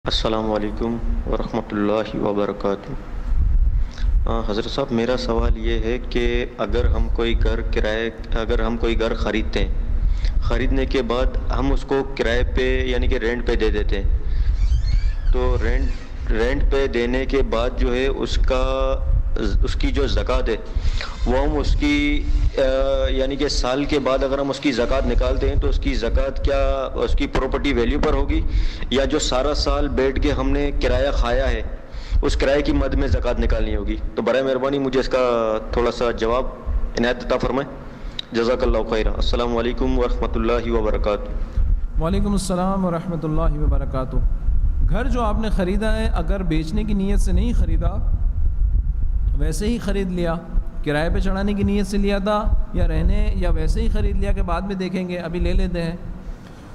السلام علیکم ورحمۃ اللہ وبرکاتہ۔ حضرت صاحب، میرا سوال یہ ہے کہ اگر ہم کوئی گھر خریدتے ہیں، خریدنے کے بعد ہم اس کو کرائے پہ یعنی کہ رینٹ پہ دے دیتے ہیں، تو رینٹ پہ دینے کے بعد جو ہے اس کی جو زکوٰۃ ہے وہ ہم اس کی یعنی کہ سال کے بعد اگر ہم اس کی زکوٰۃ نکالتے ہیں تو اس کی زکوٰۃ کیا اس کی پراپرٹی ویلیو پر ہوگی، یا جو سارا سال بیٹھ کے ہم نے کرایہ کھایا ہے اس کرائے کی مد میں زکوٰۃ نکالنی ہوگی؟ تو برائے مہربانی مجھے اس کا تھوڑا سا جواب عنایت عطا فرمائیں، جزاک اللہ خیرہ۔ السلام علیکم ورحمۃ اللہ وبرکاتہ۔ وعلیکم السلام ورحمۃ اللہ وبرکاتہ۔ گھر جو آپ نے خریدا ہے، اگر بیچنے کی نیت سے نہیں خریدا، ویسے ہی خرید لیا، کرائے پہ چڑھانے کی نیت سے لیا تھا یا رہنے، یا ویسے ہی خرید لیا کہ بعد میں دیکھیں گے ابھی لے لیتے ہیں،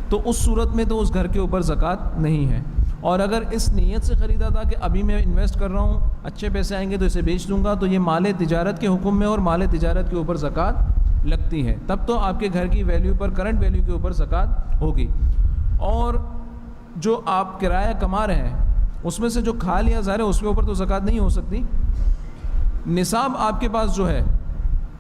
تو اس صورت میں تو اس گھر کے اوپر زکوٰۃ نہیں ہے۔ اور اگر اس نیت سے خریدا تھا کہ ابھی میں انویسٹ کر رہا ہوں، اچھے پیسے آئیں گے تو اسے بیچ دوں گا، تو یہ مال تجارت کے حکم میں اور مال تجارت کے اوپر زکوٰۃ لگتی ہے، تب تو آپ کے گھر کی ویلیو پر، کرنٹ ویلیو کے اوپر زکوٰۃ ہوگی۔ اور جو آپ کرایہ کما رہے ہیں اس میں سے جو کھا لیا، ظاہر ہے اس کے اوپر تو زکوٰۃ نہیں ہو سکتی۔ نصاب آپ کے پاس جو ہے،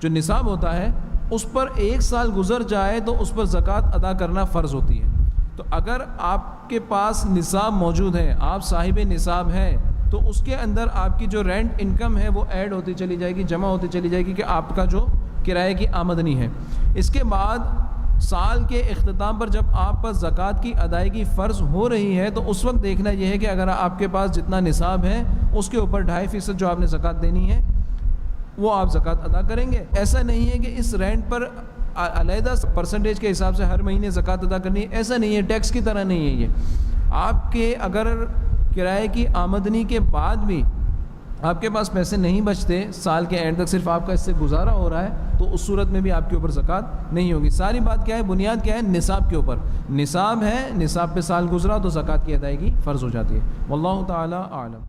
جو نصاب ہوتا ہے اس پر 1 سال گزر جائے تو اس پر زکوٰۃ ادا کرنا فرض ہوتی ہے۔ تو اگر آپ کے پاس نصاب موجود ہے، آپ صاحب نصاب ہیں، تو اس کے اندر آپ کی جو رینٹ انکم ہے وہ ایڈ ہوتی چلی جائے گی، جمع ہوتی چلی جائے گی کہ آپ کا جو کرائے کی آمدنی ہے۔ اس کے بعد سال کے اختتام پر جب آپ پر زکوٰۃ کی ادائیگی فرض ہو رہی ہے تو اس وقت دیکھنا یہ ہے کہ اگر آپ کے پاس جتنا نصاب ہے اس کے اوپر 2.5% جو آپ نے زکوٰۃ دینی ہے وہ آپ زکوٰۃ ادا کریں گے۔ ایسا نہیں ہے کہ اس رینٹ پر علیحدہ پرسنٹیج کے حساب سے ہر مہینے زکوٰۃ ادا کرنی ہے، ایسا نہیں ہے، ٹیکس کی طرح نہیں ہے یہ۔ آپ کے اگر کرائے کی آمدنی کے بعد بھی آپ کے پاس پیسے نہیں بچتے، سال کے اینڈ تک صرف آپ کا اس سے گزارا ہو رہا ہے، تو اس صورت میں بھی آپ کے اوپر زکوٰۃ نہیں ہوگی۔ ساری بات کیا ہے، بنیاد کیا ہے؟ نصاب کے اوپر۔ نصاب ہے، نصاب پہ سال گزرا تو زکوٰۃ کی ادائیگی فرض ہو جاتی ہے۔ واللہ تعالی اعلم۔